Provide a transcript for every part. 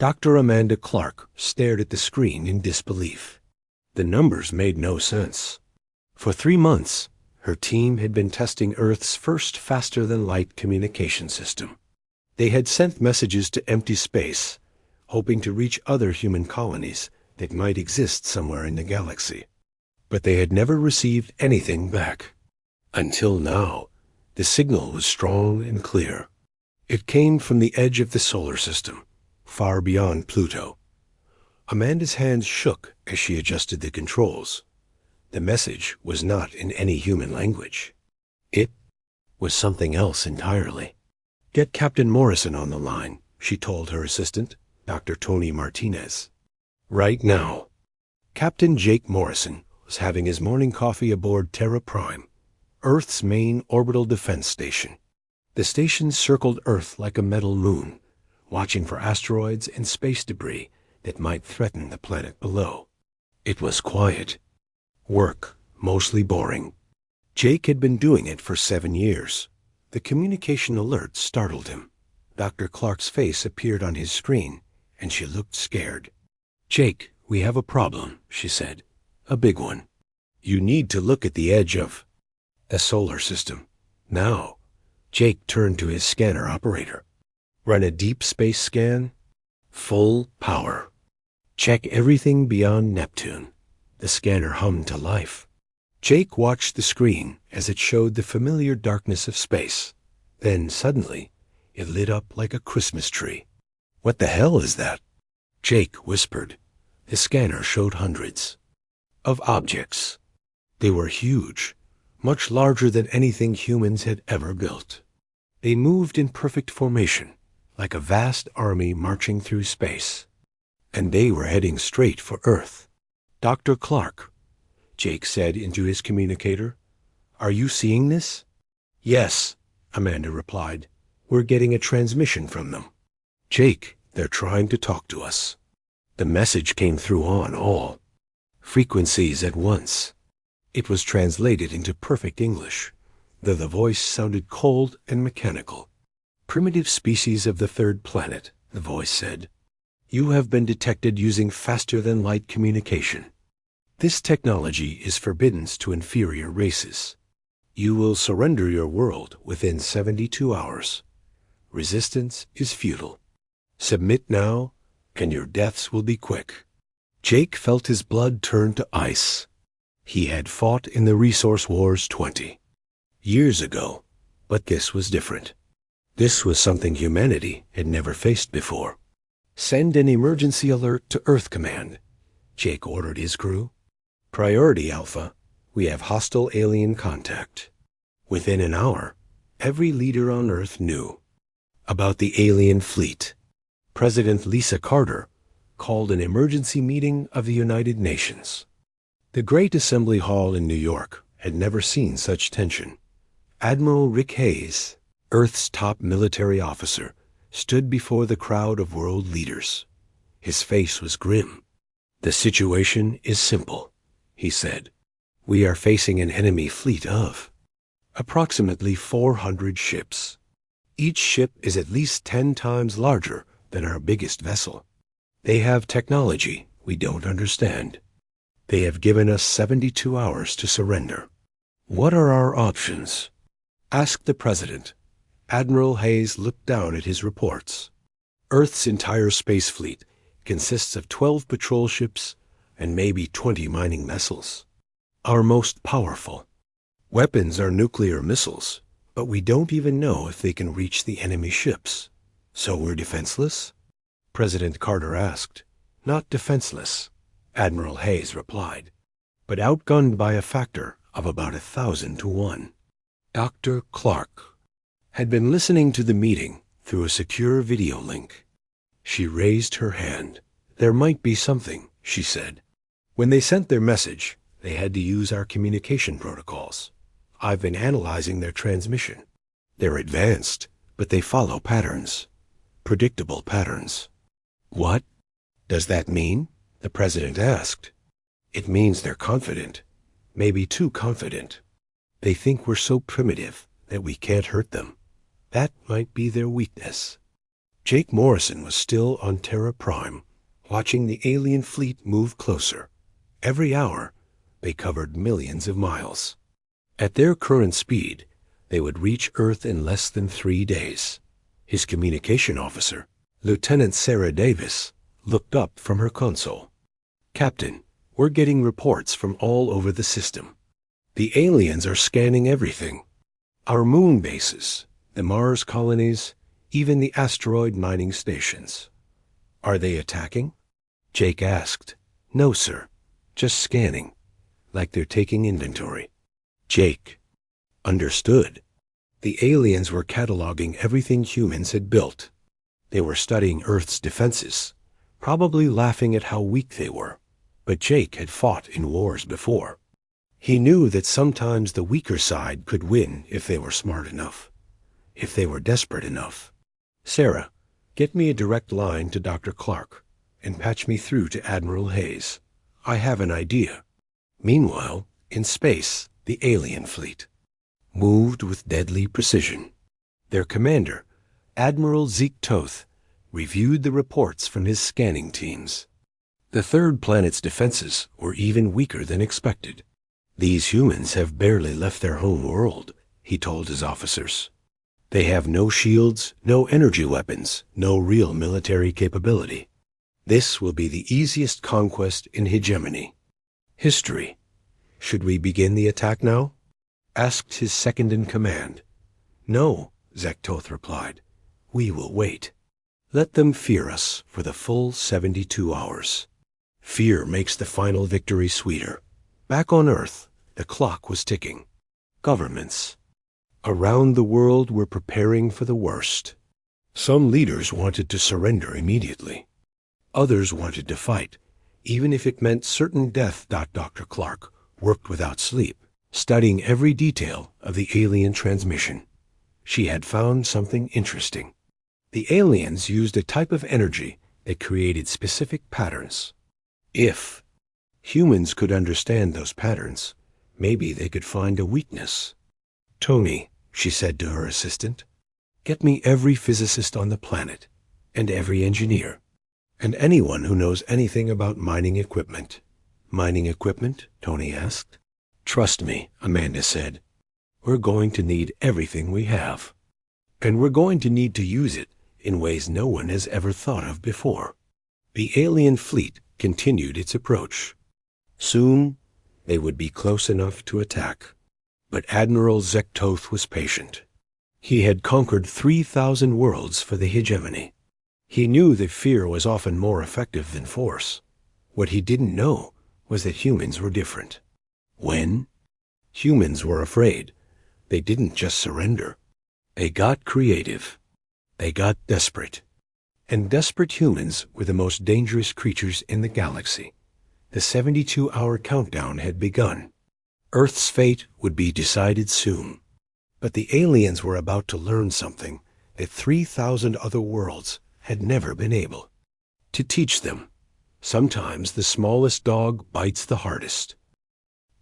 Dr. Amanda Clark stared at the screen in disbelief. The numbers made no sense. For 3 months, her team had been testing Earth's first faster-than-light communication system. They had sent messages to empty space, hoping to reach other human colonies that might exist somewhere in the galaxy. But they had never received anything back. Until now, the signal was strong and clear. It came from the edge of the solar system, far beyond Pluto. Amanda's hands shook as she adjusted the controls. The message was not in any human language. It was something else entirely. "Get Captain Morrison on the line," she told her assistant, Dr. Tony Martinez. "Right now." Captain Jake Morrison was having his morning coffee aboard Terra Prime, Earth's main orbital defense station. The station circled Earth like a metal moon, watching for asteroids and space debris that might threaten the planet below. It was quiet. Work, mostly boring. Jake had been doing it for 7 years. The communication alert startled him. Dr. Clark's face appeared on his screen, and she looked scared. "Jake, we have a problem," she said. "A big one. You need to look at the edge of the solar system. Now." Jake turned to his scanner operator. "Run a deep space scan. Full power. Check everything beyond Neptune." The scanner hummed to life. Jake watched the screen as it showed the familiar darkness of space. Then, suddenly, it lit up like a Christmas tree. "What the hell is that?" Jake whispered. The scanner showed hundreds of objects. They were huge, much larger than anything humans had ever built. They moved in perfect formation, like a vast army marching through space. And they were heading straight for Earth. "Dr. Clark," Jake said into his communicator, "are you seeing this?" "Yes," Amanda replied. "We're getting a transmission from them." "Jake, they're trying to talk to us." The message came through on all frequencies at once. It was translated into perfect English, though the voice sounded cold and mechanical. "Primitive species of the third planet," the voice said. "You have been detected using faster-than-light communication. This technology is forbidden to inferior races. You will surrender your world within 72 hours. Resistance is futile. Submit now, and your deaths will be quick." Jake felt his blood turn to ice. He had fought in the Resource Wars 20 years ago, but this was different. This was something humanity had never faced before. "Send an emergency alert to Earth Command," Jake ordered his crew. "Priority Alpha, we have hostile alien contact." Within an hour, every leader on Earth knew about the alien fleet. President Lisa Carter called an emergency meeting of the United Nations. The Great Assembly Hall in New York had never seen such tension. Admiral Rick Hayes, Earth's top military officer, stood before the crowd of world leaders. His face was grim. "The situation is simple," he said. "We are facing an enemy fleet of approximately 400 ships. Each ship is at least 10 times larger than our biggest vessel. They have technology we don't understand. They have given us 72 hours to surrender. What are our options?" asked the president. Admiral Hayes looked down at his reports. "Earth's entire space fleet consists of 12 patrol ships and maybe 20 mining vessels. Our most powerful weapons are nuclear missiles, but we don't even know if they can reach the enemy ships. So we're defenseless?" President Carter asked. "Not defenseless," Admiral Hayes replied, "but outgunned by a factor of about 1,000 to 1. Dr. Clark had been listening to the meeting through a secure video link. She raised her hand. "There might be something," she said. "When they sent their message, they had to use our communication protocols. I've been analyzing their transmission. They're advanced, but they follow patterns. Predictable patterns." "What does that mean?" the president asked. "It means they're confident, maybe too confident. They think we're so primitive that we can't hurt them. That might be their weakness." Jake Morrison was still on Terra Prime, watching the alien fleet move closer. Every hour, they covered millions of miles. At their current speed, they would reach Earth in less than 3 days. His communication officer, Lieutenant Sarah Davis, looked up from her console. "Captain, we're getting reports from all over the system. The aliens are scanning everything. Our moon bases, the Mars colonies, even the asteroid mining stations. Are they attacking?" Jake asked. "No, sir. Just scanning, like they're taking inventory." Jake understood. The aliens were cataloging everything humans had built. They were studying Earth's defenses, probably laughing at how weak they were. But Jake had fought in wars before. He knew that sometimes the weaker side could win if they were smart enough, if they were desperate enough. "Sarah, get me a direct line to Dr. Clark and patch me through to Admiral Hayes. I have an idea." Meanwhile, in space, the alien fleet moved with deadly precision. Their commander, Admiral Zeke Toth, reviewed the reports from his scanning teams. The third planet's defenses were even weaker than expected. "These humans have barely left their home world," he told his officers. "They have no shields, no energy weapons, no real military capability. This will be the easiest conquest in hegemony history. Should we begin the attack now?" asked his second-in-command. "No," Zeke Toth replied. "We will wait. Let them fear us for the full 72 hours. Fear makes the final victory sweeter." Back on Earth, the clock was ticking. Governments around the world were preparing for the worst. Some leaders wanted to surrender immediately. Others wanted to fight, even if it meant certain death. Dr. Clark worked without sleep, studying every detail of the alien transmission. She had found something interesting. The aliens used a type of energy that created specific patterns. If humans could understand those patterns, maybe they could find a weakness. "Tony," she said to her assistant, "get me every physicist on the planet, and every engineer, and anyone who knows anything about mining equipment." "Mining equipment?" Tony asked. "Trust me," Amanda said. "We're going to need everything we have. And we're going to need to use it in ways no one has ever thought of before." The alien fleet continued its approach. Soon, they would be close enough to attack. But Admiral Zeke Toth was patient. He had conquered 3,000 worlds for the hegemony. He knew that fear was often more effective than force. What he didn't know was that humans were different. When humans were afraid, they didn't just surrender. They got creative. They got desperate. And desperate humans were the most dangerous creatures in the galaxy. The 72-hour countdown had begun. Earth's fate would be decided soon. But the aliens were about to learn something that 3,000 other worlds had never been able to teach them. Sometimes the smallest dog bites the hardest.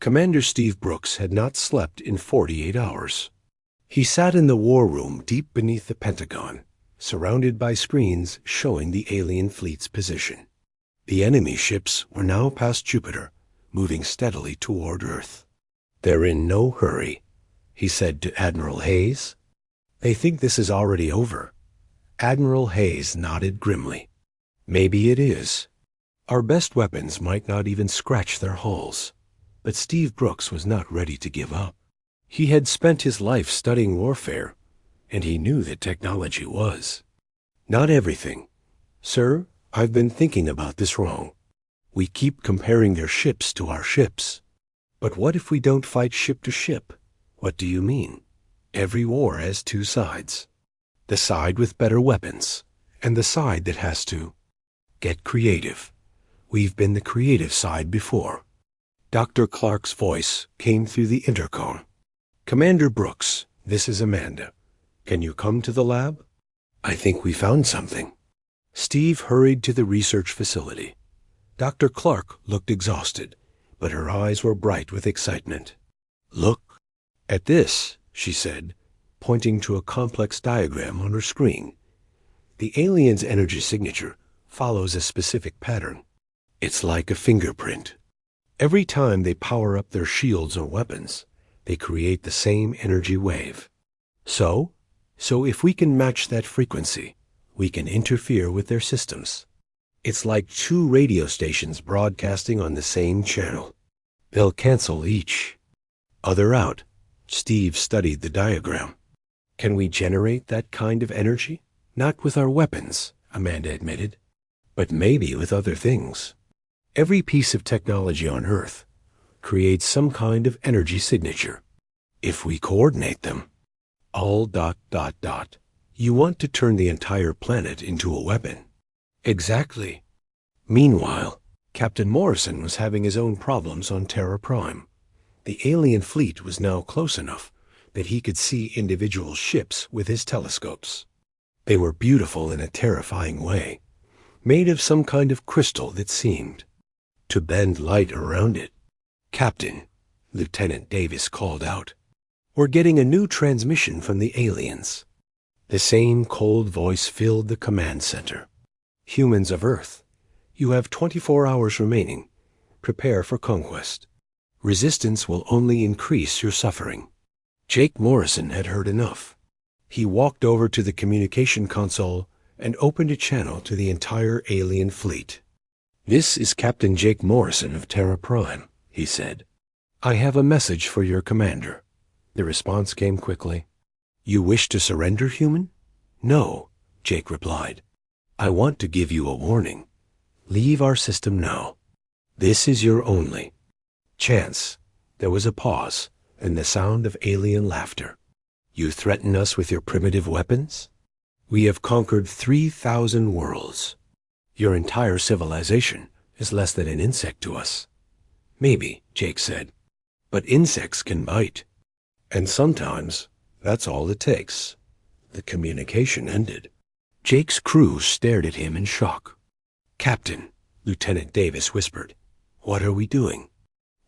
Commander Steve Brooks had not slept in 48 hours. He sat in the war room deep beneath the Pentagon, surrounded by screens showing the alien fleet's position. The enemy ships were now past Jupiter, moving steadily toward Earth. "They're in no hurry," he said to Admiral Hayes. "They think this is already over." Admiral Hayes nodded grimly. "Maybe it is. Our best weapons might not even scratch their hulls." But Steve Brooks was not ready to give up. He had spent his life studying warfare, and he knew that technology was not everything. "Sir, I've been thinking about this wrong. We keep comparing their ships to our ships. But what if we don't fight ship to ship?" "What do you mean?" "Every war has two sides. The side with better weapons, and the side that has to get creative. We've been the creative side before." Dr. Clark's voice came through the intercom. "Commander Brooks, this is Amanda. Can you come to the lab? I think we found something." Steve hurried to the research facility. Dr. Clark looked exhausted, but her eyes were bright with excitement. "Look at this," she said, pointing to a complex diagram on her screen. The alien's energy signature follows a specific pattern. It's like a fingerprint. Every time they power up their shields or weapons, they create the same energy wave. So if we can match that frequency, we can interfere with their systems. It's like two radio stations broadcasting on the same channel. They'll cancel each. Other out. Steve studied the diagram. Can we generate that kind of energy? Not with our weapons, Amanda admitted, but maybe with other things. Every piece of technology on Earth creates some kind of energy signature. If we coordinate them, all ... You want to turn the entire planet into a weapon. Exactly. Meanwhile, Captain Morrison was having his own problems on Terra Prime. The alien fleet was now close enough that he could see individual ships with his telescopes. They were beautiful in a terrifying way, made of some kind of crystal that seemed to bend light around it. "Captain," Lieutenant Davis called out, "we're getting a new transmission from the aliens." The same cold voice filled the command center. "Humans of Earth, you have 24 hours remaining. Prepare for conquest. Resistance will only increase your suffering." Jake Morrison had heard enough. He walked over to the communication console and opened a channel to the entire alien fleet. "This is Captain Jake Morrison of Terra Prime," he said. "I have a message for your commander." The response came quickly. "You wish to surrender, human?" "No," Jake replied. "I want to give you a warning. Leave our system now. This is your only chance." There was a pause and the sound of alien laughter. "You threaten us with your primitive weapons? We have conquered 3,000 worlds. Your entire civilization is less than an insect to us." "Maybe," Jake said, "but insects can bite. And sometimes that's all it takes." The communication ended. Jake's crew stared at him in shock. "Captain," Lieutenant Davis whispered, "what are we doing?"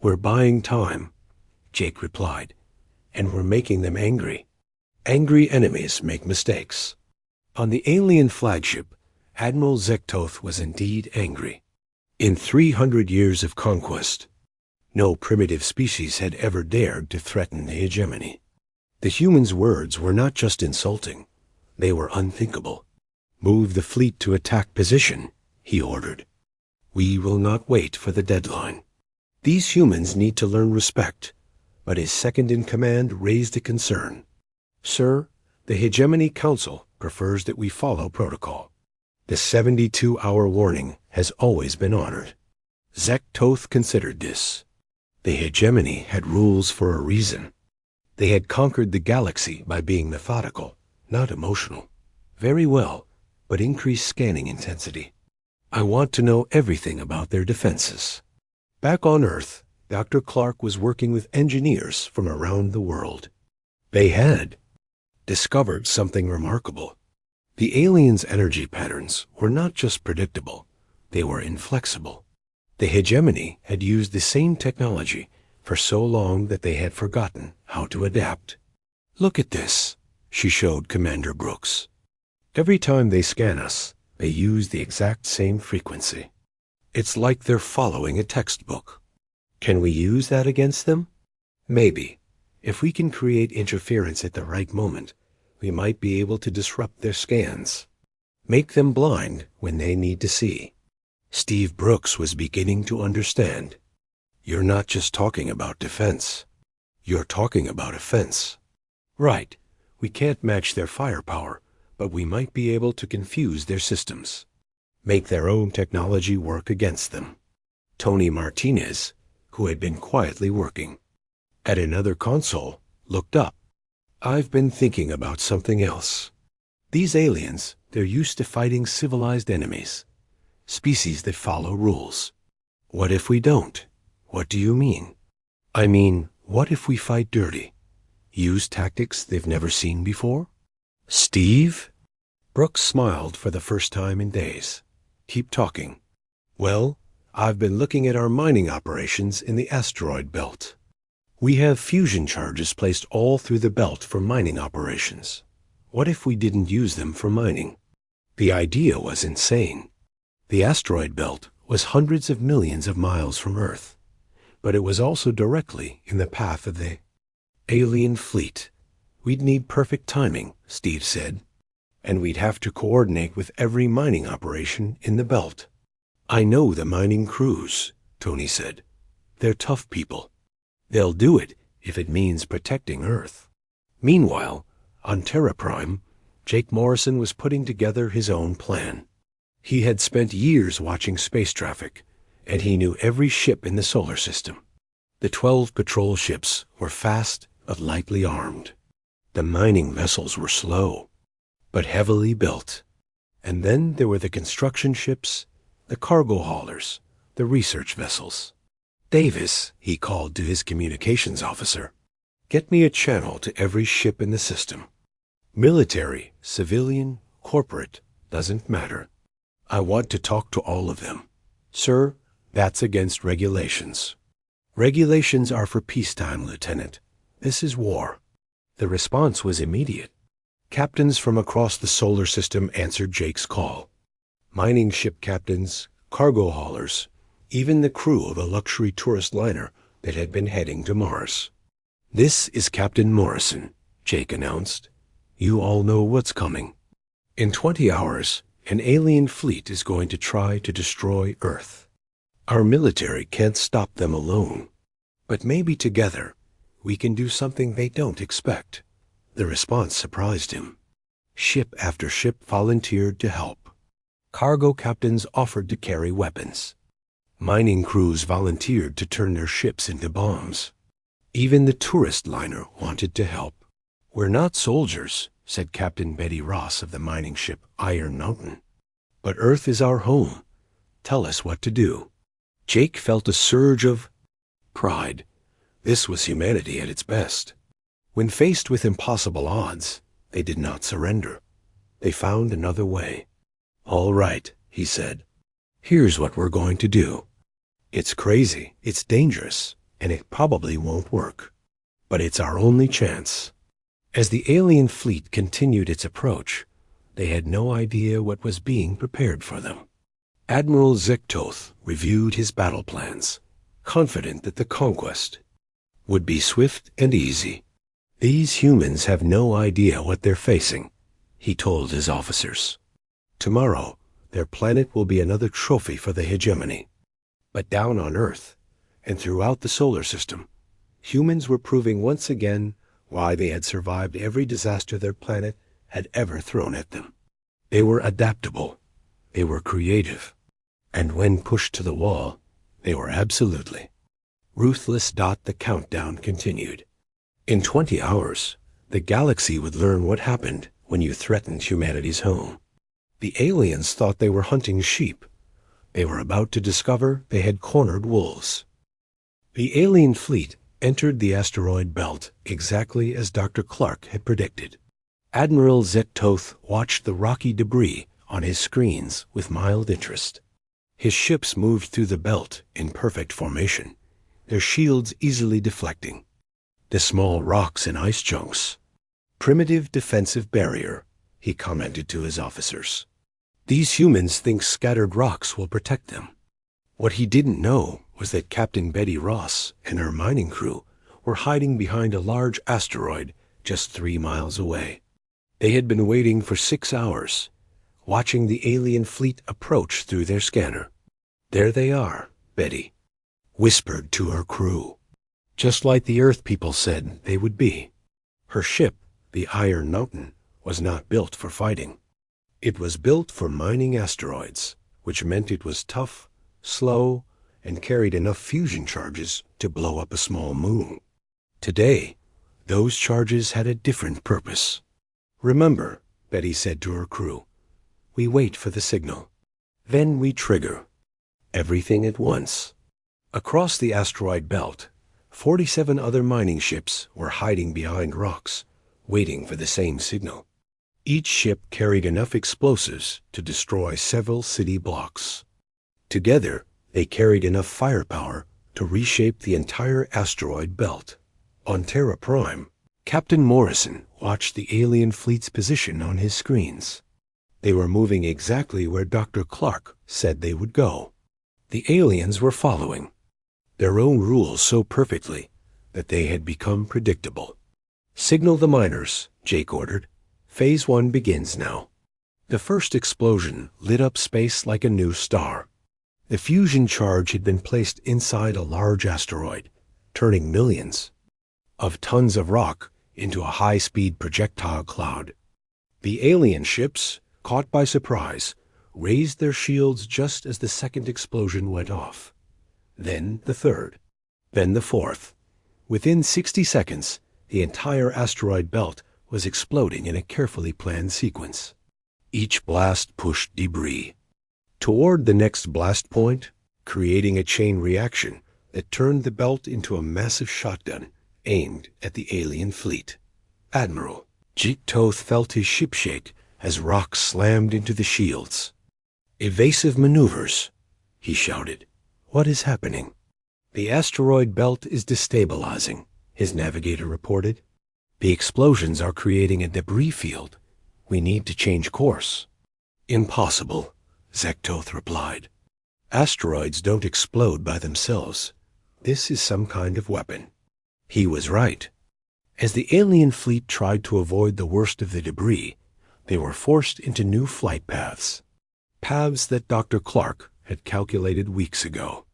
"We're buying time," Jake replied, "and we're making them angry. Angry enemies make mistakes." On the alien flagship, Admiral Zektoth was indeed angry. In 300 years of conquest, no primitive species had ever dared to threaten the hegemony. The humans' words were not just insulting, they were unthinkable. "Move the fleet to attack position," he ordered. "We will not wait for the deadline." These humans need to learn respect, but his second-in-command raised a concern. "Sir, the Hegemony Council prefers that we follow protocol. The 72-hour warning has always been honored." Zektoth considered this. The Hegemony had rules for a reason. They had conquered the galaxy by being methodical, not emotional. "Very well, but increase scanning intensity. I want to know everything about their defenses." Back on Earth, Dr. Clark was working with engineers from around the world. They had discovered something remarkable. The aliens' energy patterns were not just predictable, they were inflexible. The Hegemony had used the same technology for so long that they had forgotten how to adapt. "Look at this," she showed Commander Brooks. "Every time they scan us, they use the exact same frequency. It's like they're following a textbook. Can we use that against them? Maybe. If we can create interference at the right moment, we might be able to disrupt their scans. Make them blind when they need to see." Steve Brooks was beginning to understand. "You're not just talking about defense. You're talking about offense." "Right. We can't match their firepower, but we might be able to confuse their systems. Make their own technology work against them." Tony Martinez, who had been quietly working at another console, looked up. "I've been thinking about something else. These aliens, they're used to fighting civilized enemies, species that follow rules. What if we don't?" "What do you mean?" "I mean, what if we fight dirty? Use tactics they've never seen before?" "Steve?" Brooks smiled for the first time in days. "Keep talking." "Well, I've been looking at our mining operations in the asteroid belt. We have fusion charges placed all through the belt for mining operations. What if we didn't use them for mining? The idea was insane. The asteroid belt was hundreds of millions of miles from Earth, but it was also directly in the path of the alien fleet. We'd need perfect timing, Steve said, and we'd have to coordinate with every mining operation in the belt. I know the mining crews, Tony said. They're tough people. They'll do it if it means protecting Earth. Meanwhile, on Terra Prime, Jake Morrison was putting together his own plan. He had spent years watching space traffic, and he knew every ship in the solar system. The 12 patrol ships were fast but lightly armed. The mining vessels were slow, but heavily built. And then there were the construction ships, the cargo haulers, the research vessels. Davis, he called to his communications officer, get me a channel to every ship in the system. Military, civilian, corporate, doesn't matter. I want to talk to all of them. Sir, that's against regulations. Regulations are for peacetime, Lieutenant. This is war. The response was immediate. Captains from across the solar system answered Jake's call. Mining ship captains, cargo haulers, even the crew of a luxury tourist liner that had been heading to Mars. This is Captain Morrison, Jake announced. You all know what's coming. In 20 hours, an alien fleet is going to try to destroy Earth. Our military can't stop them alone, but maybe together we can do something they don't expect. The response surprised him. Ship after ship volunteered to help. Cargo captains offered to carry weapons. Mining crews volunteered to turn their ships into bombs. Even the tourist liner wanted to help. We're not soldiers, said Captain Betty Ross of the mining ship Iron Mountain. But Earth is our home. Tell us what to do. Jake felt a surge of pride. This was humanity at its best. When faced with impossible odds, they did not surrender. They found another way. All right, he said. Here's what we're going to do. It's crazy, it's dangerous, and it probably won't work. But it's our only chance. As the alien fleet continued its approach, they had no idea what was being prepared for them. Admiral Zektoth reviewed his battle plans, confident that the conquest would be swift and easy. These humans have no idea what they're facing, he told his officers. Tomorrow, their planet will be another trophy for the hegemony. But down on Earth, and throughout the solar system, humans were proving once again why they had survived every disaster their planet had ever thrown at them. They were adaptable, they were creative, and when pushed to the wall, they were absolutely ruthless. The countdown continued. In 20 hours, the galaxy would learn what happened when you threatened humanity's home. The aliens thought they were hunting sheep. They were about to discover they had cornered wolves. The alien fleet entered the asteroid belt exactly as Dr. Clark had predicted. Admiral Zektoth watched the rocky debris on his screens with mild interest. His ships moved through the belt in perfect formation, their shields easily deflecting. The small rocks and ice chunks. Primitive defensive barrier, he commented to his officers. These humans think scattered rocks will protect them. What he didn't know was that Captain Betty Ross and her mining crew were hiding behind a large asteroid just 3 miles away. They had been waiting for 6 hours, watching the alien fleet approach through their scanner. There they are, Betty whispered to her crew, just like the Earth people said they would be. Her ship, the Iron Mountain, was not built for fighting. It was built for mining asteroids, which meant it was tough, slow, and carried enough fusion charges to blow up a small moon. Today, those charges had a different purpose. Remember, Betty said to her crew, we wait for the signal. Then we trigger. Everything at once. Across the asteroid belt, 47 other mining ships were hiding behind rocks, waiting for the same signal. Each ship carried enough explosives to destroy several city blocks. Together, they carried enough firepower to reshape the entire asteroid belt. On Terra Prime, Captain Morrison watched the alien fleet's position on his screens. They were moving exactly where Dr. Clark said they would go. The aliens were following their own rules so perfectly that they had become predictable. "Signal the miners," Jake ordered. "Phase 1 begins now." The first explosion lit up space like a new star. The fusion charge had been placed inside a large asteroid, turning millions of tons of rock into a high-speed projectile cloud. The alien ships, caught by surprise, raised their shields just as the second explosion went off. Then the third. Then the fourth. Within 60 seconds, the entire asteroid belt was exploding in a carefully planned sequence. Each blast pushed debris toward the next blast point, creating a chain reaction that turned the belt into a massive shotgun aimed at the alien fleet. Admiral Jake Toth felt his ship shake as rocks slammed into the shields. "Evasive maneuvers," he shouted. "What is happening?" "The asteroid belt is destabilizing," his navigator reported. "The explosions are creating a debris field. We need to change course." "Impossible," Zektoth replied. "Asteroids don't explode by themselves. This is some kind of weapon." He was right. As the alien fleet tried to avoid the worst of the debris, they were forced into new flight paths. Paths that Dr. Clark had calculated weeks ago.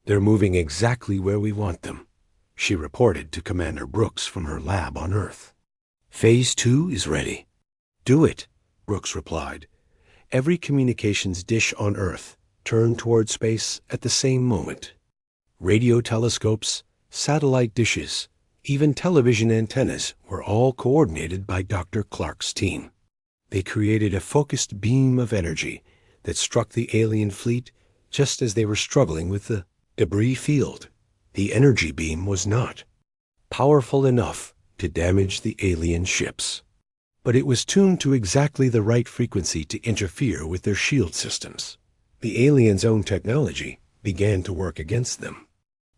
"They're moving exactly where we want them," she reported to Commander Brooks from her lab on Earth. "Phase 2 is ready." "Do it," Brooks replied. Every communications dish on Earth turned toward space at the same moment. Radio telescopes, satellite dishes, even television antennas were all coordinated by Dr. Clark's team. They created a focused beam of energy that struck the alien fleet just as they were struggling with the debris field. The energy beam was not powerful enough to damage the alien ships, but it was tuned to exactly the right frequency to interfere with their shield systems. The aliens' own technology began to work against them.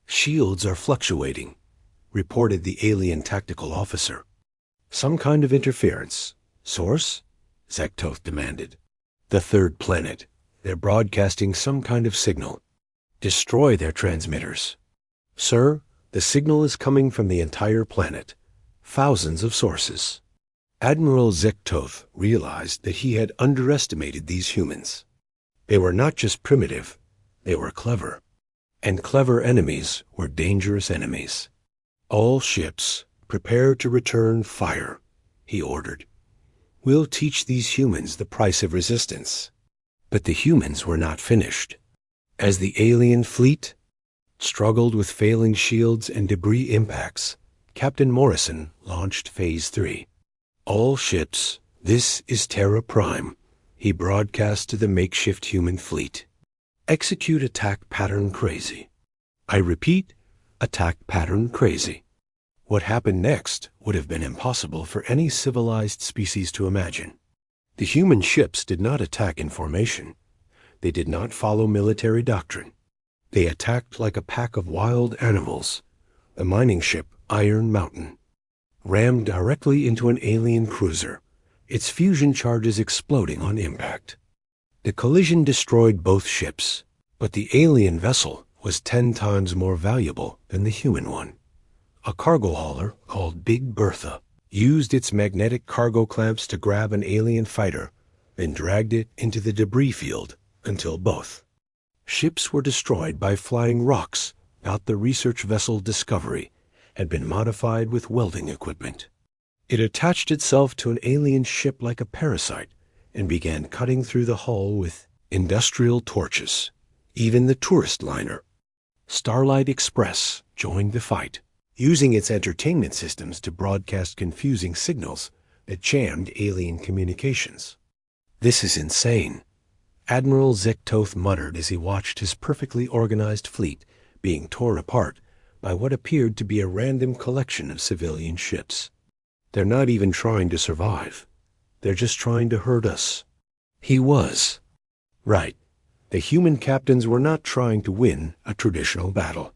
"Shields are fluctuating," reported the alien tactical officer. "Some kind of interference. Source?" Zektoth demanded. "The third planet. They're broadcasting some kind of signal. Destroy their transmitters." "Sir, the signal is coming from the entire planet. Thousands of sources." Admiral Zektoth realized that he had underestimated these humans. They were not just primitive, they were clever. And clever enemies were dangerous enemies. "All ships, prepare to return fire," he ordered. "We'll teach these humans the price of resistance." But the humans were not finished. As the alien fleet struggled with failing shields and debris impacts, Captain Morrison launched Phase 3. "All ships, this is Terra Prime," he broadcast to the makeshift human fleet. "Execute attack pattern crazy. I repeat, attack pattern crazy." What happened next would have been impossible for any civilized species to imagine. The human ships did not attack in formation. They did not follow military doctrine. They attacked like a pack of wild animals. The mining ship Iron Mountain rammed directly into an alien cruiser, its fusion charges exploding on impact. The collision destroyed both ships, but the alien vessel was 10 times more valuable than the human one. A cargo hauler called Big Bertha used its magnetic cargo clamps to grab an alien fighter, then dragged it into the debris field until both ships were destroyed by flying rocks. Not the research vessel Discovery had been modified with welding equipment. It attached itself to an alien ship like a parasite and began cutting through the hull with industrial torches. Even the tourist liner Starlight Express joined the fight, using its entertainment systems to broadcast confusing signals that jammed alien communications. "This is insane," Admiral Zektoth muttered as he watched his perfectly organized fleet being torn apart by what appeared to be a random collection of civilian ships. "They're not even trying to survive. They're just trying to hurt us." He was right. The human captains were not trying to win a traditional battle.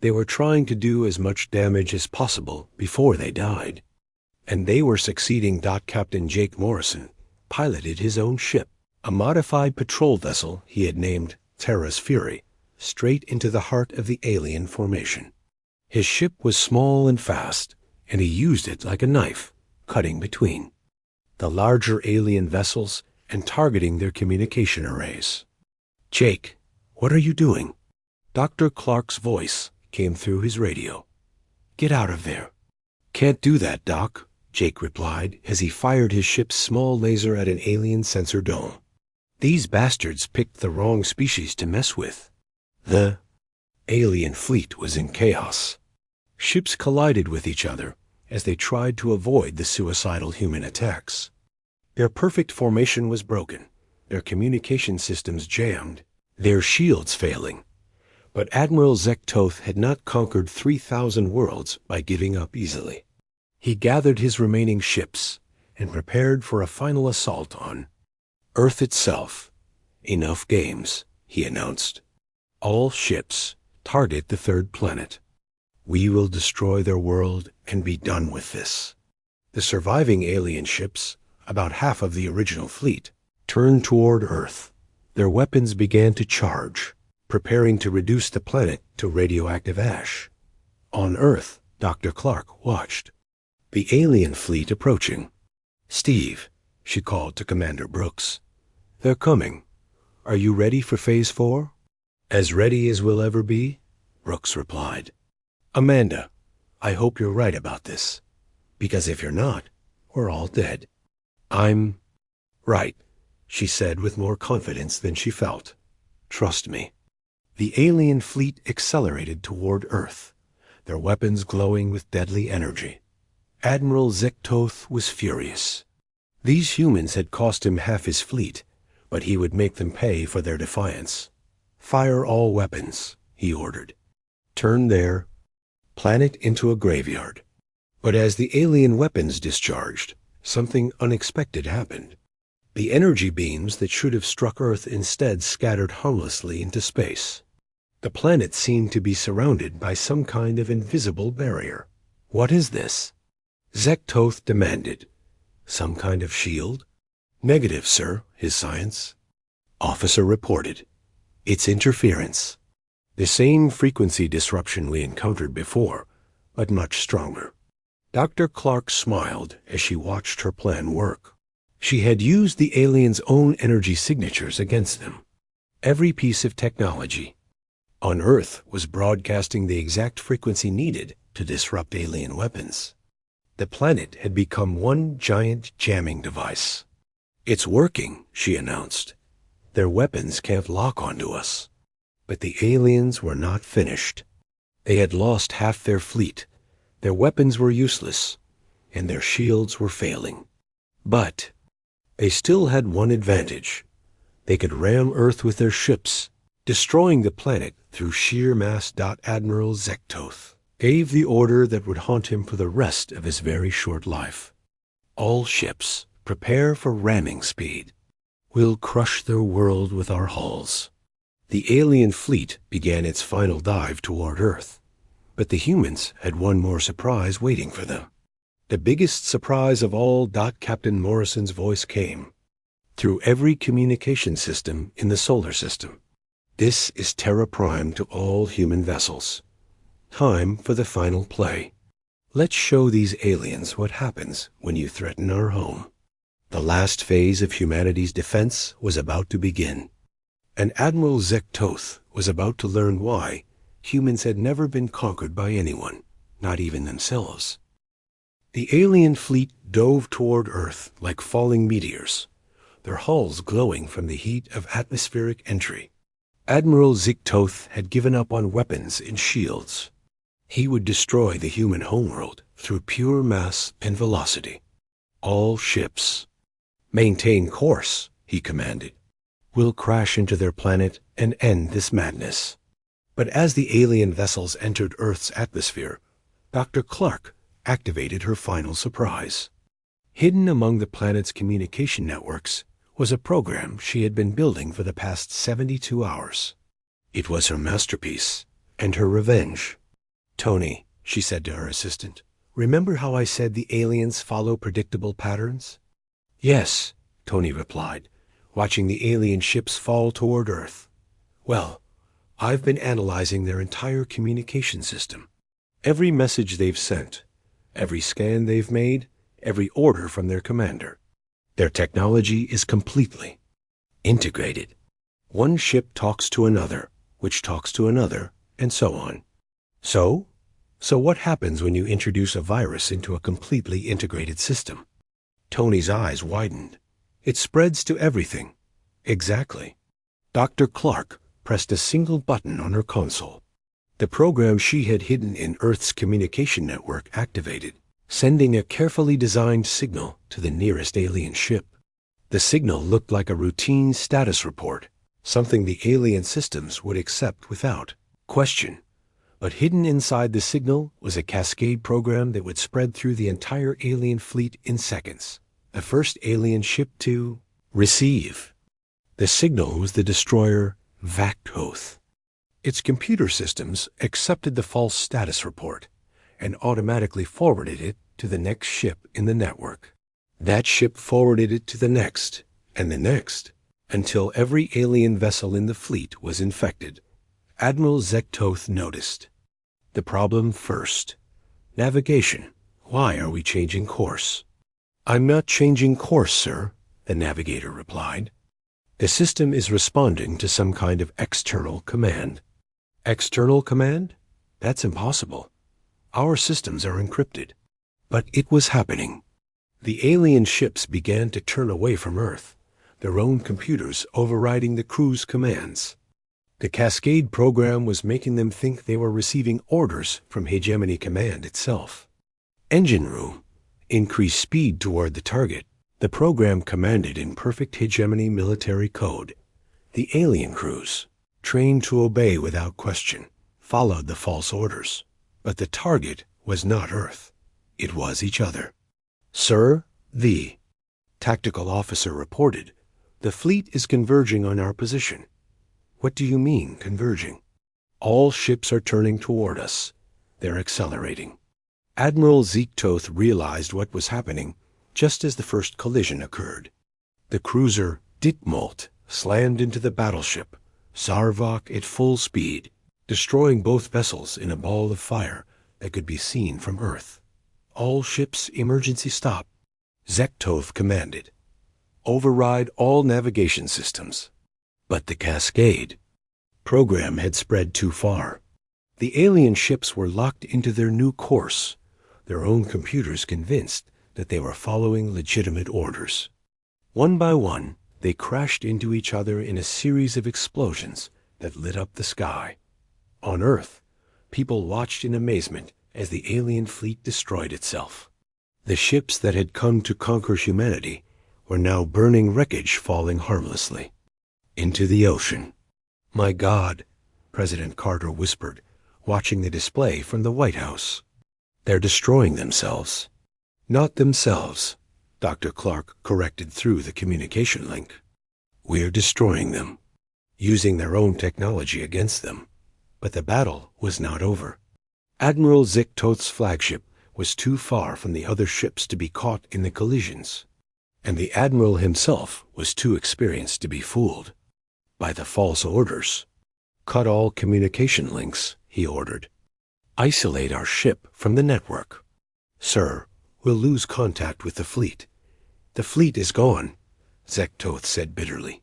They were trying to do as much damage as possible before they died. And they were succeeding. Captain Jake Morrison, piloted his own ship, a modified patrol vessel he had named Terra's Fury, straight into the heart of the alien formation. His ship was small and fast, and he used it like a knife, cutting between the larger alien vessels and targeting their communication arrays. "Jake, what are you doing?" Dr. Clark's voice came through his radio. "Get out of there." "Can't do that, Doc," Jake replied as he fired his ship's small laser at an alien sensor dome. These bastards picked the wrong species to mess with. The alien fleet was in chaos. Ships collided with each other as they tried to avoid the suicidal human attacks. Their perfect formation was broken, their communication systems jammed, their shields failing. But Admiral Zektoth had not conquered 3,000 worlds by giving up easily. He gathered his remaining ships and prepared for a final assault on Earth itself. "Enough games," he announced. "All ships, target the third planet. We will destroy their world and be done with this." The surviving alien ships, about half of the original fleet, turned toward Earth. Their weapons began to charge, preparing to reduce the planet to radioactive ash. On Earth, Dr. Clark watched the alien fleet approaching. "Steve," she called to Commander Brooks. "They're coming. Are you ready for Phase 4? "As ready as we'll ever be," Brooks replied. "Amanda, I hope you're right about this, because if you're not, we're all dead." "I'm right," she said with more confidence than she felt. "Trust me." The alien fleet accelerated toward Earth, their weapons glowing with deadly energy. Admiral Zektoth was furious. These humans had cost him half his fleet, but he would make them pay for their defiance. "Fire all weapons," he ordered. "Turn their planet into a graveyard." But as the alien weapons discharged, something unexpected happened. The energy beams that should have struck Earth instead scattered harmlessly into space. The planet seemed to be surrounded by some kind of invisible barrier. "What is this?" Zektoth demanded. "Some kind of shield?" "Negative, sir, His Science." Officer reported. "It's interference. The same frequency disruption we encountered before, but much stronger." Dr. Clark smiled as she watched her plan work. She had used the aliens' own energy signatures against them. Every piece of technology on Earth was broadcasting the exact frequency needed to disrupt alien weapons. The planet had become one giant jamming device. "It's working," she announced. "Their weapons can't lock onto us." But the aliens were not finished. They had lost half their fleet, their weapons were useless, and their shields were failing. But they still had one advantage. They could ram Earth with their ships, destroying the planet through sheer mass. Admiral Zektoth gave the order that would haunt him for the rest of his very short life. "All ships, prepare for ramming speed. We'll crush their world with our hulls." The alien fleet began its final dive toward Earth, but the humans had one more surprise waiting for them. The biggest surprise of all. Captain Morrison's voice came through every communication system in the solar system. "This is Terra Prime to all human vessels. Time for the final play. Let's show these aliens what happens when you threaten our home." The last phase of humanity's defense was about to begin, and Admiral Zektoth was about to learn why humans had never been conquered by anyone, not even themselves. The alien fleet dove toward Earth like falling meteors, their hulls glowing from the heat of atmospheric entry. Admiral Zektoth had given up on weapons and shields. He would destroy the human homeworld through pure mass and velocity. "All ships, maintain course," he commanded. "We'll crash into their planet and end this madness." But as the alien vessels entered Earth's atmosphere, Dr. Clark activated her final surprise. Hidden among the planet's communication networks was a program she had been building for the past 72 hours. It was her masterpiece and her revenge. "Tony," she said to her assistant, "remember how I said the aliens follow predictable patterns?" "Yes," Tony replied, watching the alien ships fall toward Earth. Well, I've been analyzing their entire communication system. Every message they've sent, every scan they've made, every order from their commander. Their technology is completely integrated. One ship talks to another, which talks to another, and so on. So what happens when you introduce a virus into a completely integrated system? Tony's eyes widened. It spreads to everything. Exactly. Dr. Clark pressed a single button on her console. The program she had hidden in Earth's communication network activated, sending a carefully designed signal to the nearest alien ship. The signal looked like a routine status report, something the alien systems would accept without question. But hidden inside the signal was a cascade program that would spread through the entire alien fleet in seconds. The first alien ship to receive the signal was the destroyer Vaktoth. Its computer systems accepted the false status report and automatically forwarded it to the next ship in the network. That ship forwarded it to the next, and the next, until every alien vessel in the fleet was infected. Admiral Zektoth noticed. The problem first. Navigation. Why are we changing course? I'm not changing course, sir, the navigator replied. The system is responding to some kind of external command. External command? That's impossible. Our systems are encrypted. But it was happening. The alien ships began to turn away from Earth, their own computers overriding the crew's commands. The Cascade program was making them think they were receiving orders from Hegemony Command itself. Engine room. Increase speed toward the target. The program commanded in perfect Hegemony military code. The alien crews, trained to obey without question, followed the false orders. But the target was not Earth. It was each other. Sir, the tactical officer reported, the fleet is converging on our position. What do you mean, converging? All ships are turning toward us. They're accelerating. Admiral Zektoth realized what was happening just as the first collision occurred. The cruiser Ditmolt slammed into the battleship, Zarvok at full speed, destroying both vessels in a ball of fire that could be seen from Earth. All ships emergency stop. Zektoth commanded. Override all navigation systems. But the Cascade program had spread too far. The alien ships were locked into their new course, their own computers convinced that they were following legitimate orders. One by one, they crashed into each other in a series of explosions that lit up the sky. On Earth, people watched in amazement as the alien fleet destroyed itself. The ships that had come to conquer humanity were now burning wreckage falling harmlessly into the ocean. My God, President Carter whispered, watching the display from the White House. They're destroying themselves. Not themselves, Dr. Clark corrected through the communication link. We're destroying them, using their own technology against them. But the battle was not over. Admiral Zektoth's flagship was too far from the other ships to be caught in the collisions, and the admiral himself was too experienced to be fooled by the false orders. Cut all communication links, he ordered. Isolate our ship from the network. Sir, we'll lose contact with the fleet. The fleet is gone, Zektoth said bitterly.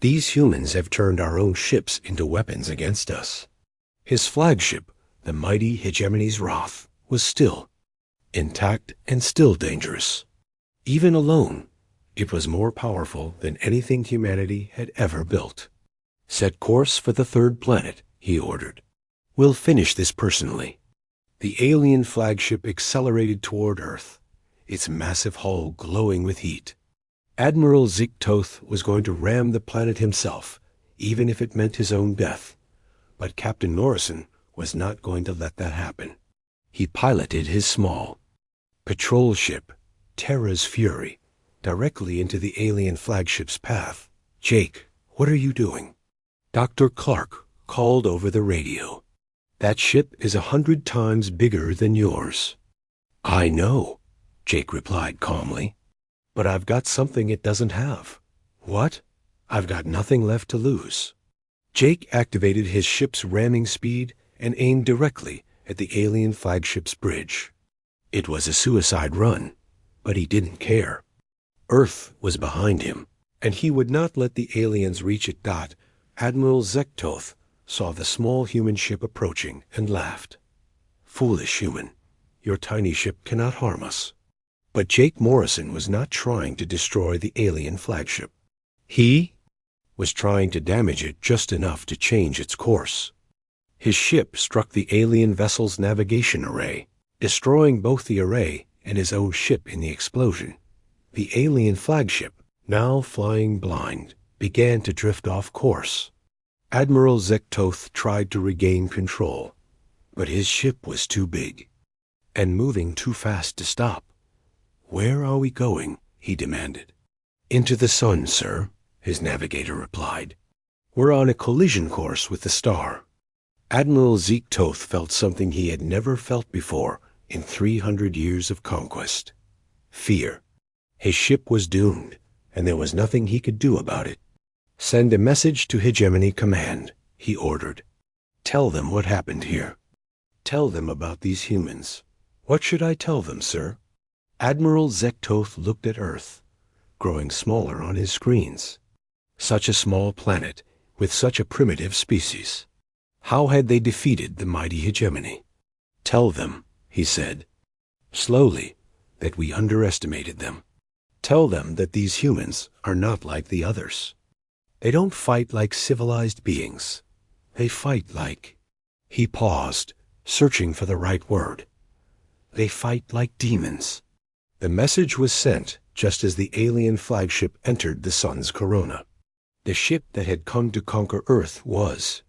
These humans have turned our own ships into weapons against us. His flagship, the mighty Hegemony's Wrath, was still intact and still dangerous. Even alone, it was more powerful than anything humanity had ever built. Set course for the third planet, he ordered. We'll finish this personally. The alien flagship accelerated toward Earth, its massive hull glowing with heat. Admiral Zektoth was going to ram the planet himself, even if it meant his own death. But Captain Norrison was not going to let that happen. He piloted his small patrol ship, Terra's Fury, directly into the alien flagship's path. Jake, what are you doing? Dr. Clark called over the radio. That ship is 100 times bigger than yours. I know, Jake replied calmly. But I've got something it doesn't have. What? I've got nothing left to lose. Jake activated his ship's ramming speed and aimed directly at the alien flagship's bridge. It was a suicide run, but he didn't care. Earth was behind him, and he would not let the aliens reach it. Admiral Zektoth saw the small human ship approaching and laughed. Foolish human, your tiny ship cannot harm us. But Jake Morrison was not trying to destroy the alien flagship. He was trying to damage it just enough to change its course. His ship struck the alien vessel's navigation array, destroying both the array and his own ship in the explosion. The alien flagship, now flying blind, began to drift off course. Admiral Zektoth tried to regain control, but his ship was too big and moving too fast to stop. "Where are we going?" he demanded. "Into the sun, sir," his navigator replied. "We're on a collision course with the star." Admiral Zektoth felt something he had never felt before in 300 years of conquest. Fear. His ship was doomed, and there was nothing he could do about it. "Send a message to Hegemony Command," he ordered. "Tell them what happened here. Tell them about these humans." "What should I tell them, sir?" Admiral Zektoth looked at Earth, growing smaller on his screens. Such a small planet, with such a primitive species. How had they defeated the mighty hegemony? "Tell them," he said, slowly, "that we underestimated them. Tell them that these humans are not like the others. They don't fight like civilized beings. They fight like—" He paused, searching for the right word. "They fight like demons." The message was sent just as the alien flagship entered the sun's corona. The ship that had come to conquer Earth was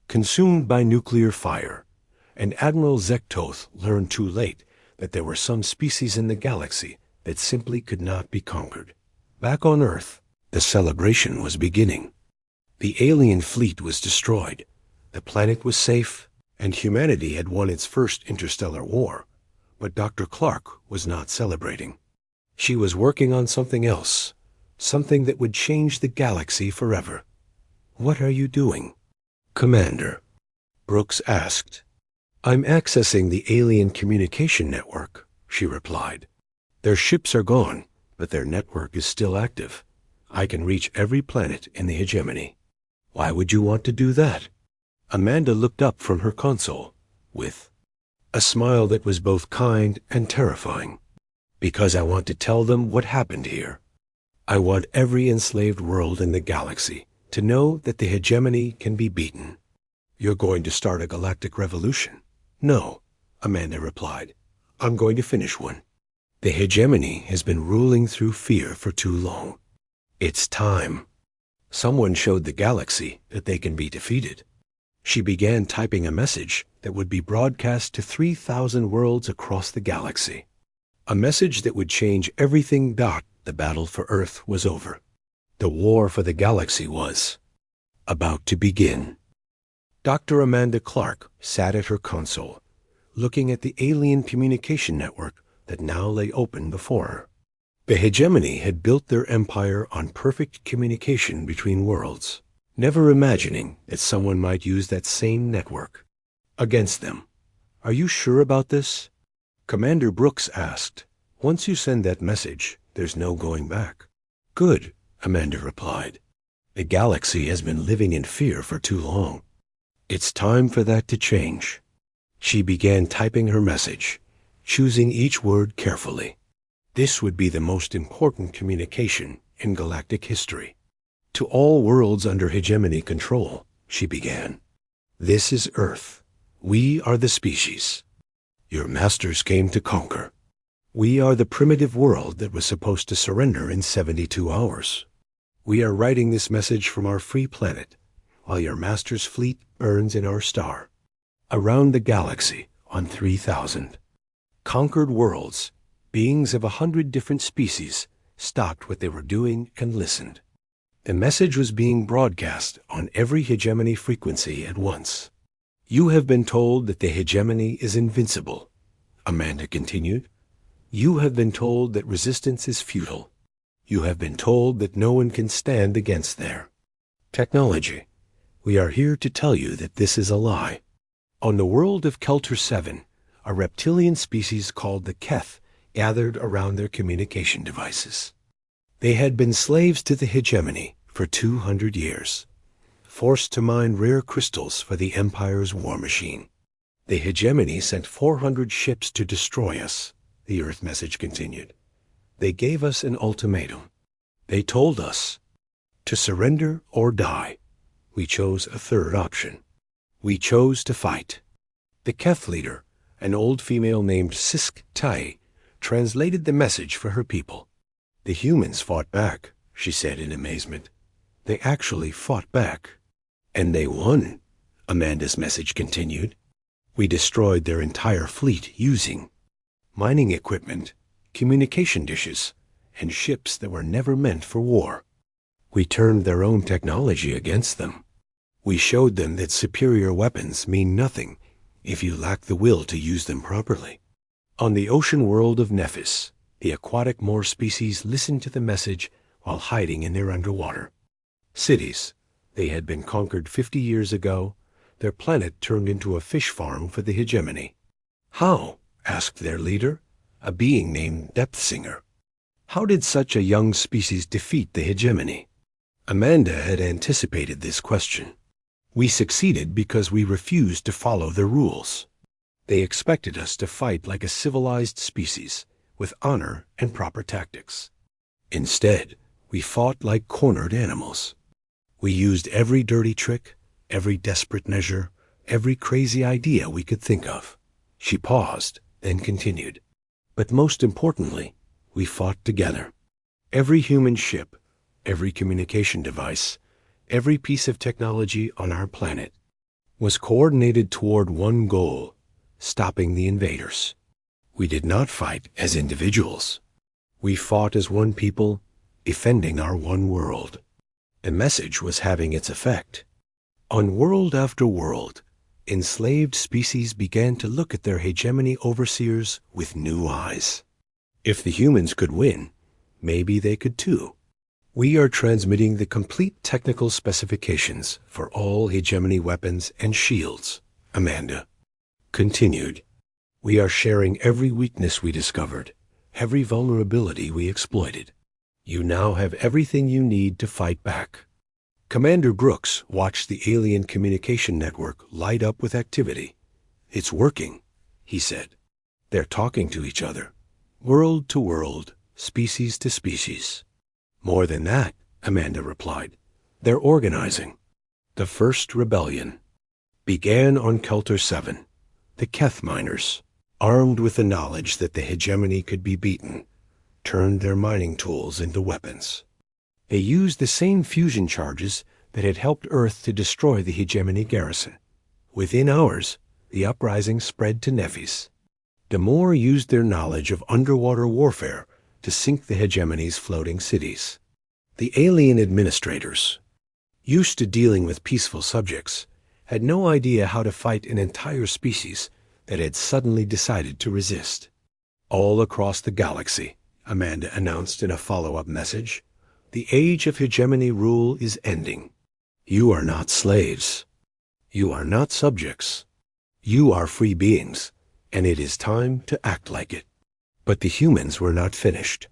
consumed by nuclear fire, and Admiral Zektoth learned too late that there were some species in the galaxy that simply could not be conquered. Back on Earth, the celebration was beginning. The alien fleet was destroyed, the planet was safe, and humanity had won its first interstellar war. But Dr. Clark was not celebrating. She was working on something else, something that would change the galaxy forever. "What are you doing?" "Commander," Brooks asked. "I'm accessing the alien communication network," she replied. "Their ships are gone, but their network is still active. I can reach every planet in the hegemony." "Why would you want to do that?" Amanda looked up from her console with a smile that was both kind and terrifying. "Because I want to tell them what happened here. I want every enslaved world in the galaxy to know that the hegemony can be beaten." "You're going to start a galactic revolution?" "No," Amanda replied. "I'm going to finish one. The hegemony has been ruling through fear for too long. It's time. Someone showed the galaxy that they can be defeated." She began typing a message that would be broadcast to 3,000 worlds across the galaxy. A message that would change everything. The battle for Earth was over. The war for the galaxy was about to begin. Dr. Amanda Clark sat at her console, looking at the alien communication network that now lay open before her. The hegemony had built their empire on perfect communication between worlds, never imagining that someone might use that same network against them. "Are you sure about this?" Commander Brooks asked. "Once you send that message, there's no going back." "Good," Amanda replied. "The galaxy has been living in fear for too long. It's time for that to change." She began typing her message, choosing each word carefully. This would be the most important communication in galactic history. "To all worlds under hegemony control," she began. "This is Earth. We are the species. Your masters came to conquer. We are the primitive world that was supposed to surrender in 72 hours. We are writing this message from our free planet, while your master's fleet burns in our star. Around the galaxy on 3,000. Conquered worlds, beings of 100 different species, stopped what they were doing and listened. The message was being broadcast on every hegemony frequency at once. You have been told that the hegemony is invincible," Amanda continued. "You have been told that resistance is futile. You have been told that no one can stand against their technology. We are here to tell you that this is a lie. On the world of Kelter 7, a reptilian species called the Keth gathered around their communication devices. They had been slaves to the hegemony for 200 years, forced to mine rare crystals for the Empire's war machine. The hegemony sent 400 ships to destroy us, the Earth message continued. They gave us an ultimatum. They told us to surrender or die. We chose a third option. We chose to fight. The Keth leader, an old female named Sisk Tai, translated the message for her people. The humans fought back, she said in amazement. They actually fought back. And they won, Amanda's message continued. We destroyed their entire fleet using mining equipment, communication dishes, and ships that were never meant for war. We turned their own technology against them. We showed them that superior weapons mean nothing if you lack the will to use them properly. On the ocean world of Nephis, the aquatic Moor species listened to the message while hiding in their underwater cities. They had been conquered 50 years ago. Their planet turned into a fish farm for the hegemony. How? Asked their leader, a being named Depthsinger. How did such a young species defeat the hegemony? Amanda had anticipated this question. We succeeded because we refused to follow their rules. They expected us to fight like a civilized species, with honor and proper tactics. Instead, we fought like cornered animals. We used every dirty trick, every desperate measure, every crazy idea we could think of. She paused, then continued. But most importantly, we fought together. Every human ship, every communication device, every piece of technology on our planet was coordinated toward one goal: stopping the invaders. We did not fight as individuals. We fought as one people, defending our one world. The message was having its effect. On world after world, enslaved species began to look at their hegemony overseers with new eyes. If the humans could win, maybe they could too. We are transmitting the complete technical specifications for all hegemony weapons and shields, Amanda continued. We are sharing every weakness we discovered, every vulnerability we exploited. You now have everything you need to fight back. Commander Brooks watched the alien communication network light up with activity. It's working, he said. They're talking to each other, world to world, species to species. More than that, Amanda replied. They're organizing. The first rebellion began on Kelter 7. The Keth miners, armed with the knowledge that the hegemony could be beaten, turned their mining tools into weapons. They used the same fusion charges that had helped Earth to destroy the hegemony garrison. Within hours, the uprising spread to Nephis. The Moor used their knowledge of underwater warfare to sink the hegemony's floating cities. The alien administrators, used to dealing with peaceful subjects, had no idea how to fight an entire species that had suddenly decided to resist. All across the galaxy, Amanda announced in a follow-up message, the age of hegemony rule is ending. You are not slaves. You are not subjects. You are free beings, and it is time to act like it. But the humans were not finished.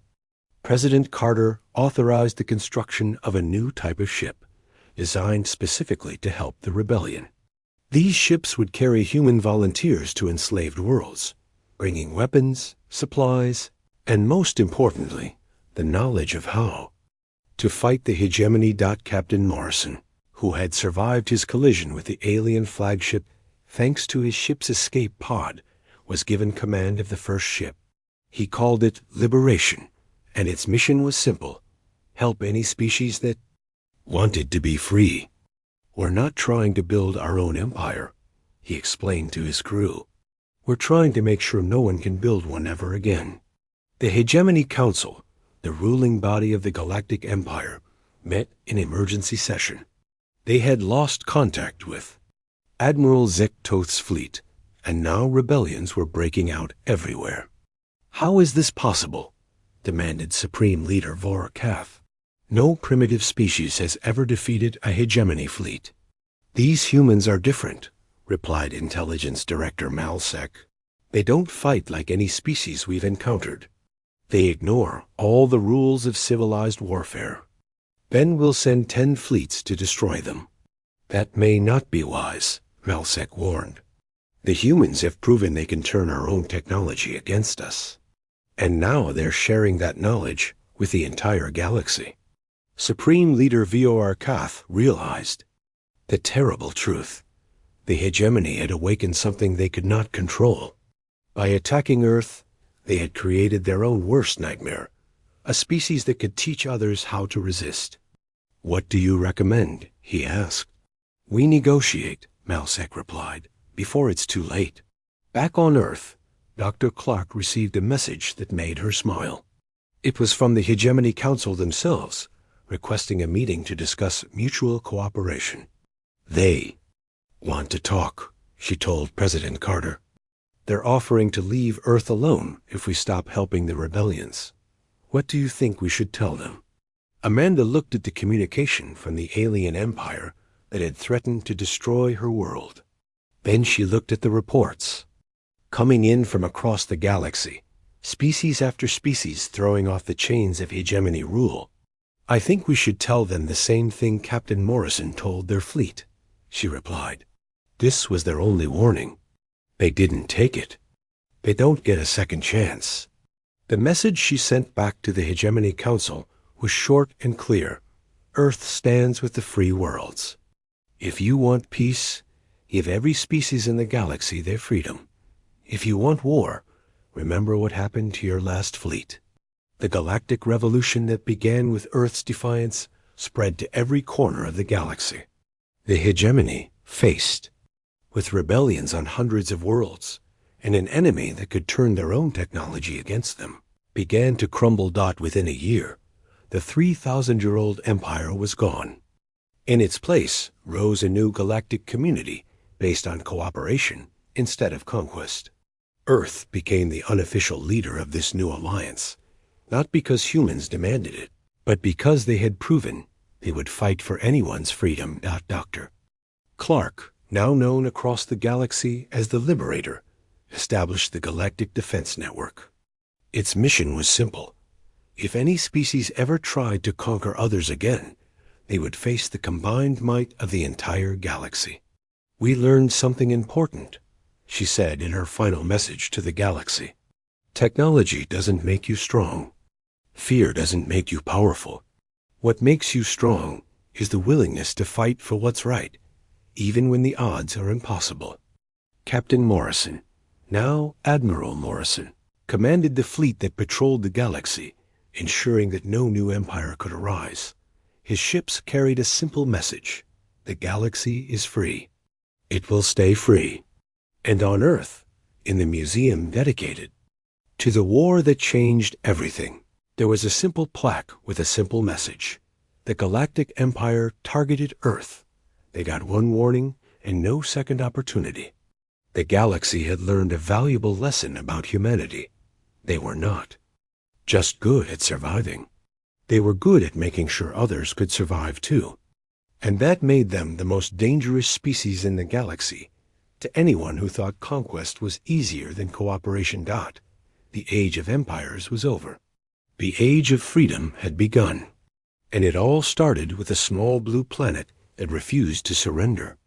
President Carter authorized the construction of a new type of ship, designed specifically to help the rebellion. These ships would carry human volunteers to enslaved worlds, bringing weapons, supplies, and most importantly, the knowledge of how to fight the hegemony. Captain Morrison, who had survived his collision with the alien flagship thanks to his ship's escape pod, was given command of the first ship. He called it Liberation, and its mission was simple: help any species that wanted to be free. We're not trying to build our own empire, he explained to his crew. We're trying to make sure no one can build one ever again. The Hegemony Council, the ruling body of the Galactic Empire, met in emergency session. They had lost contact with Admiral Zektoth's fleet, and now rebellions were breaking out everywhere. How is this possible? demanded Supreme Leader Vorkath. No primitive species has ever defeated a hegemony fleet. These humans are different, replied Intelligence Director Malsek. They don't fight like any species we've encountered. They ignore all the rules of civilized warfare. Then we'll send 10 fleets to destroy them. That may not be wise, Malsek warned. The humans have proven they can turn our own technology against us. And now they're sharing that knowledge with the entire galaxy. Supreme Leader Vorkath realized the terrible truth. The hegemony had awakened something they could not control. By attacking Earth, they had created their own worst nightmare, a species that could teach others how to resist. What do you recommend? He asked. We negotiate, Malsek replied, before it's too late. Back on Earth, Dr. Clark received a message that made her smile. It was from the Hegemony Council themselves, requesting a meeting to discuss mutual cooperation. They want to talk, she told President Carter. They're offering to leave Earth alone if we stop helping the rebellions. What do you think we should tell them? Amanda looked at the communication from the alien empire that had threatened to destroy her world. Then she looked at the reports. Coming in from across the galaxy, species after species throwing off the chains of hegemony rule. I think we should tell them the same thing Captain Morrison told their fleet, she replied. This was their only warning. They didn't take it. They don't get a second chance. The message she sent back to the Hegemony Council was short and clear. Earth stands with the free worlds. If you want peace, give every species in the galaxy their freedom. If you want war, remember what happened to your last fleet. The galactic revolution that began with Earth's defiance spread to every corner of the galaxy. The hegemony faced with rebellions on hundreds of worlds, and an enemy that could turn their own technology against them, began to crumble. Within a year, the 3,000-year-old empire was gone. In its place rose a new galactic community based on cooperation instead of conquest. Earth became the unofficial leader of this new alliance, not because humans demanded it, but because they had proven they would fight for anyone's freedom. Dr. Clark, now known across the galaxy as the Liberator, established the Galactic Defense Network. Its mission was simple. If any species ever tried to conquer others again, they would face the combined might of the entire galaxy. We learned something important, she said in her final message to the galaxy. Technology doesn't make you strong. Fear doesn't make you powerful. What makes you strong is the willingness to fight for what's right, even when the odds are impossible. Captain Morrison, now Admiral Morrison, commanded the fleet that patrolled the galaxy, ensuring that no new empire could arise. His ships carried a simple message. The galaxy is free. It will stay free. And on Earth, in the museum dedicated to the war that changed everything, there was a simple plaque with a simple message. The Galactic Empire targeted Earth. They got one warning and no second opportunity. The galaxy had learned a valuable lesson about humanity. They were not just good at surviving. They were good at making sure others could survive too. And that made them the most dangerous species in the galaxy to anyone who thought conquest was easier than cooperation. The age of empires was over. The age of freedom had begun. And it all started with a small blue planet that refused to surrender.